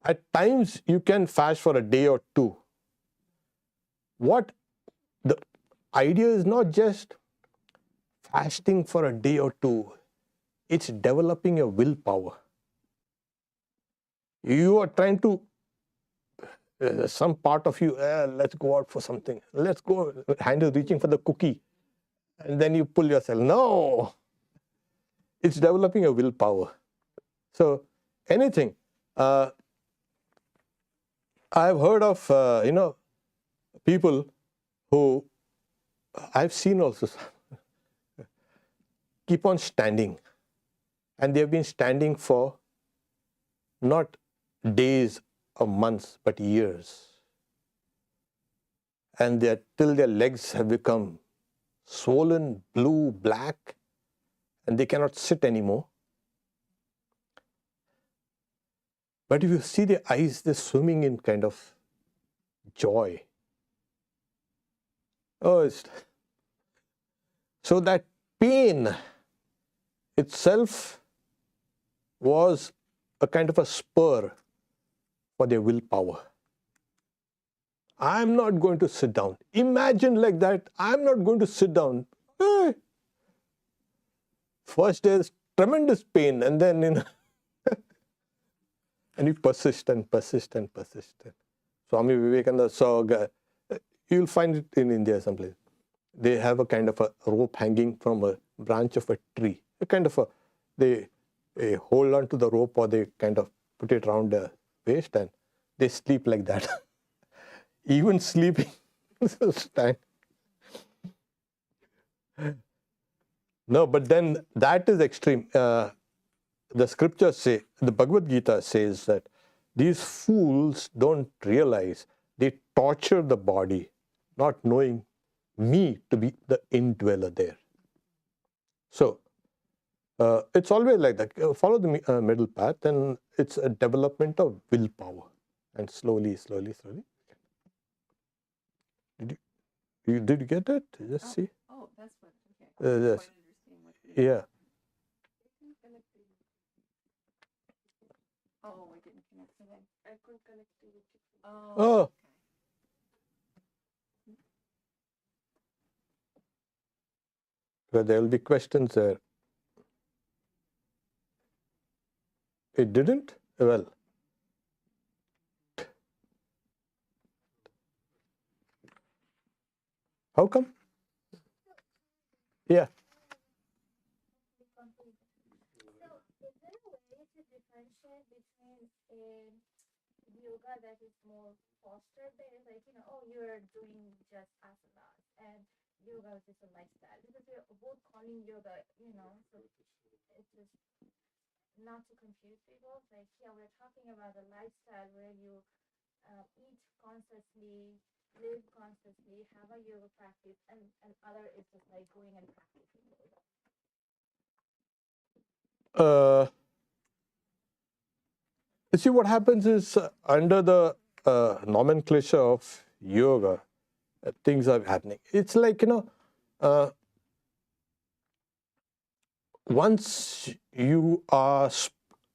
At times, you can fast for a day or two. What the idea is not just fasting for a day or two. It's developing your willpower. You are trying to, some part of you, let's go out for something. Let's go, hand is reaching for the cookie. And then you pull yourself. No! It's developing a willpower. So, anything. I've heard of, people who, I've seen also, keep on standing. And they've been standing for not days or months, but years. And till their legs have become swollen, blue, black, and they cannot sit anymore. But if you see their eyes, they're swimming in kind of joy. Oh, so that pain itself was a kind of a spur for their willpower. I'm not going to sit down. Imagine like that, I'm not going to sit down. First there's tremendous pain, and then, and you persist and persist and persist. Swami Vivekananda saw, you'll find it in India someplace. They have a kind of a rope hanging from a branch of a tree. A kind of they hold on to the rope, or they kind of put it around the waist, and they sleep like that. Even sleeping. No, but then that is extreme. The scriptures say, the Bhagavad Gita says that these fools don't realize they torture the body, not knowing me to be the indweller there. So, it's always like that. Follow the middle path, and it's a development of willpower. And slowly, slowly, slowly. Did you get it? Just see. Oh, that's what. Okay. Yes. Yeah. Oh, I didn't connect to that. I couldn't connect to it. Oh. Okay. Well, there will be questions there. It didn't? Well. How come? Yeah. So, is there a way to differentiate between yoga that is more posture based, like, you're doing just asanas, and yoga is just a lifestyle? Because we're both calling yoga, so it's just not to confuse people. It's like, yeah, we're talking about a lifestyle where you eat consciously, live consciously, have a yoga practice, and other is just like going and practicing yoga. You see, what happens is under the nomenclature of yoga, things are happening. It's like, once you are,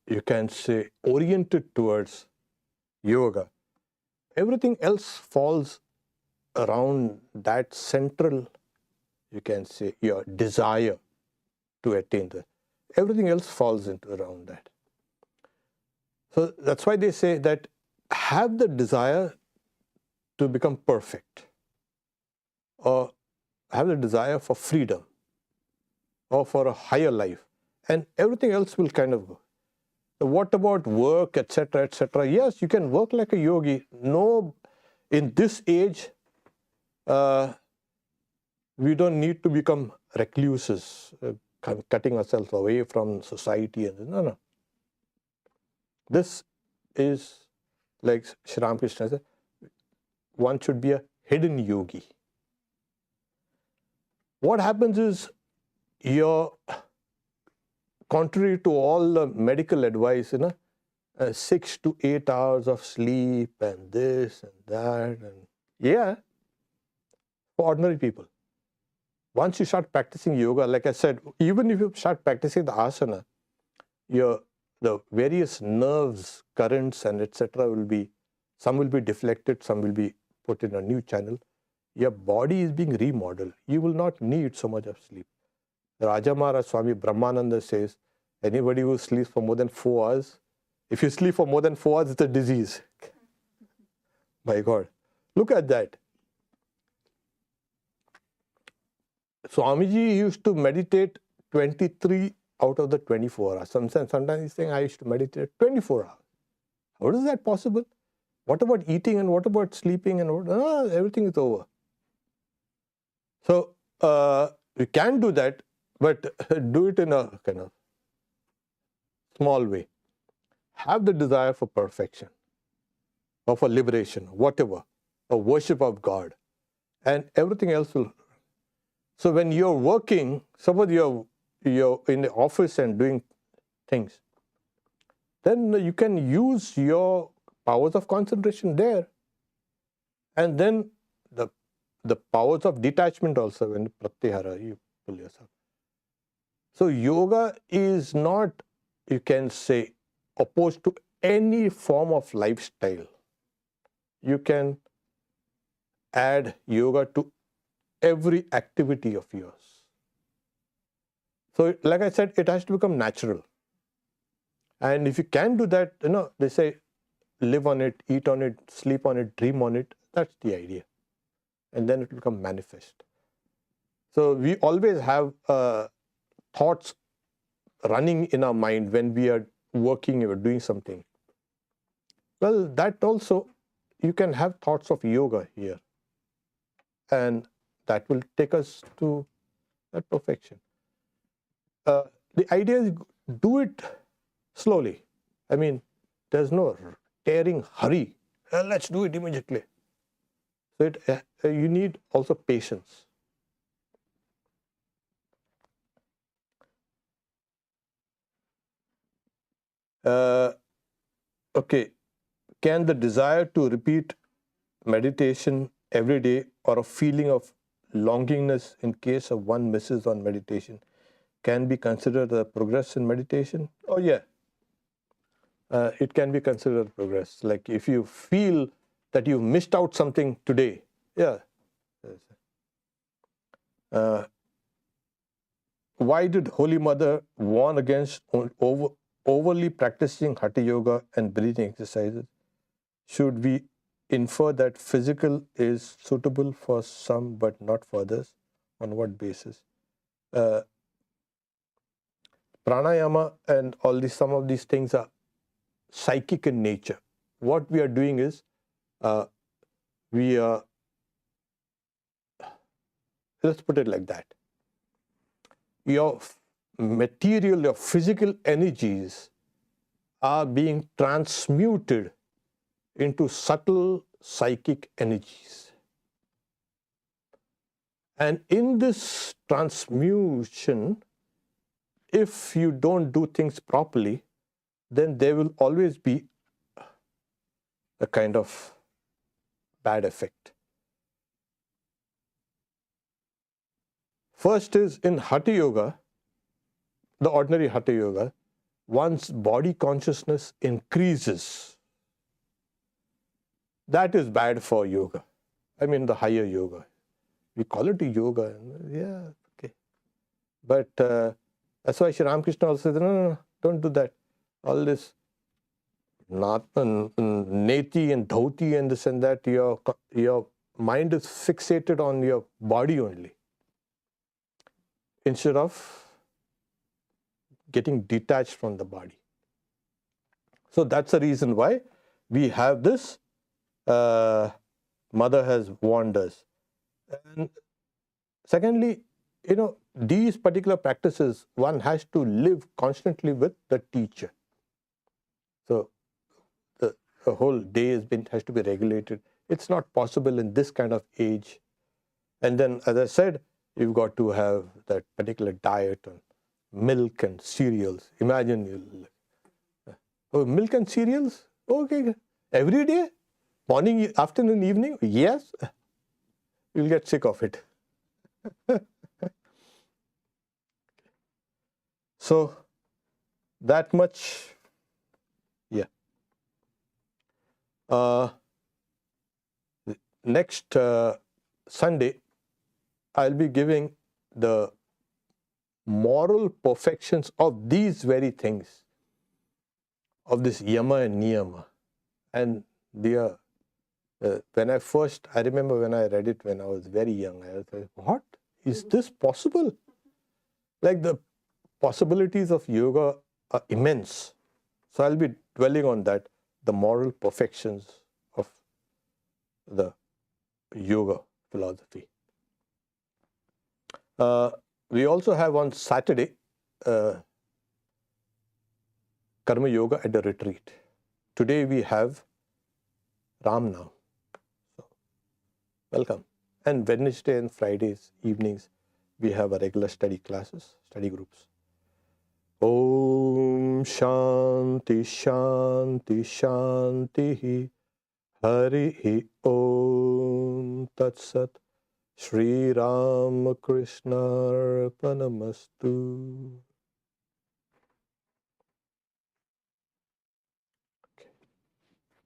you can say, oriented towards yoga, everything else falls around that central, you can say, your desire to attain that. Everything else falls into around that. So that's why they say that have the desire to become perfect, or have the desire for freedom, or for a higher life, and everything else will kind of go. What about work, etc., etc.? Yes, you can work like a yogi. No, in this age, We don't need to become recluses, cutting ourselves away from society. And no. This is, like Sri Ramakrishna said, one should be a hidden yogi. What happens is, contrary to all the medical advice, 6 to 8 hours of sleep and this and that, and for ordinary people. Once you start practicing yoga, like I said, even if you start practicing the asana, the various nerves, currents, and etc. some will be deflected, some will be put in a new channel. Your body is being remodeled. You will not need so much of sleep. Raja Maharaj Swami Brahmananda says, anybody who sleeps for more than 4 hours, if you sleep for more than 4 hours, it's a disease. My God. Look at that. Swamiji used to meditate 23 out of the 24 hours. Sometimes he's saying, I used to meditate 24 hours. How is that possible? What about eating and what about sleeping and everything is over. So, you can do that, but do it in a kind of small way. Have the desire for perfection or for liberation, whatever, or worship of God, and everything else will. So when you're working, suppose you're in the office and doing things, then you can use your powers of concentration there. And then the powers of detachment also, when pratyahara, you pull yourself. So yoga is not, you can say, opposed to any form of lifestyle. You can add yoga to every activity of yours. So like I said, it has to become natural. And if you can do that, they say, live on it, eat on it, sleep on it, dream on it. That's the idea. And then it will become manifest. So we always have thoughts running in our mind when we are working or doing something. Well, that also, you can have thoughts of yoga here. And that will take us to that perfection. The idea is, do it slowly. I mean, there's no tearing hurry. Let's do it immediately. So you need also patience. Okay, can the desire to repeat meditation every day or a feeling of longingness in case of one misses on meditation can be considered a progress in meditation? Oh yeah, it can be considered progress. Like if you feel that you missed out something today, why did Holy Mother warn against overly practicing Hatha Yoga and breathing exercises? Should we infer that physical is suitable for some but not for others? On what basis? Pranayama and some of these things are psychic in nature. What we are doing is, let's put it like that. Your material, your physical energies are being transmuted into subtle psychic energies. And in this transmutation, if you don't do things properly, then there will always be a kind of bad effect. First is in Hatha Yoga, the ordinary Hatha Yoga, one's body consciousness increases. That is bad for yoga. I mean the higher yoga. We call it yoga. Yeah, okay. But that's why Sri Ramakrishna also said, no, don't do that. All this neti and dhoti and this and that, your mind is fixated on your body only, instead of getting detached from the body. So that's the reason why we have this, Mother has warned us. And Secondly, these particular practices, one has to live constantly with the teacher. So the whole day has to be regulated. It's not possible in this kind of age. And then, as I said, you've got to have that particular diet on milk and cereals. Imagine milk and cereals? Okay. Every day? Morning, afternoon, evening? Yes. You'll get sick of it. So, that much, yeah. Next Sunday, I'll be giving the moral perfections of these very things, of this yama and niyama. And they are, I remember when I read it when I was very young, I was like, what? Is this possible? Like, the possibilities of yoga are immense. So I'll be dwelling on that, the moral perfections of the yoga philosophy. We also have on Saturday Karma Yoga at the retreat. Today we have Ram Naam. So, welcome. And Wednesday and Fridays evenings we have our regular study classes, study groups. Om Shanti Shanti Shanti Hari Om Tat Sat Shri Ram Krishna Arpanamastu.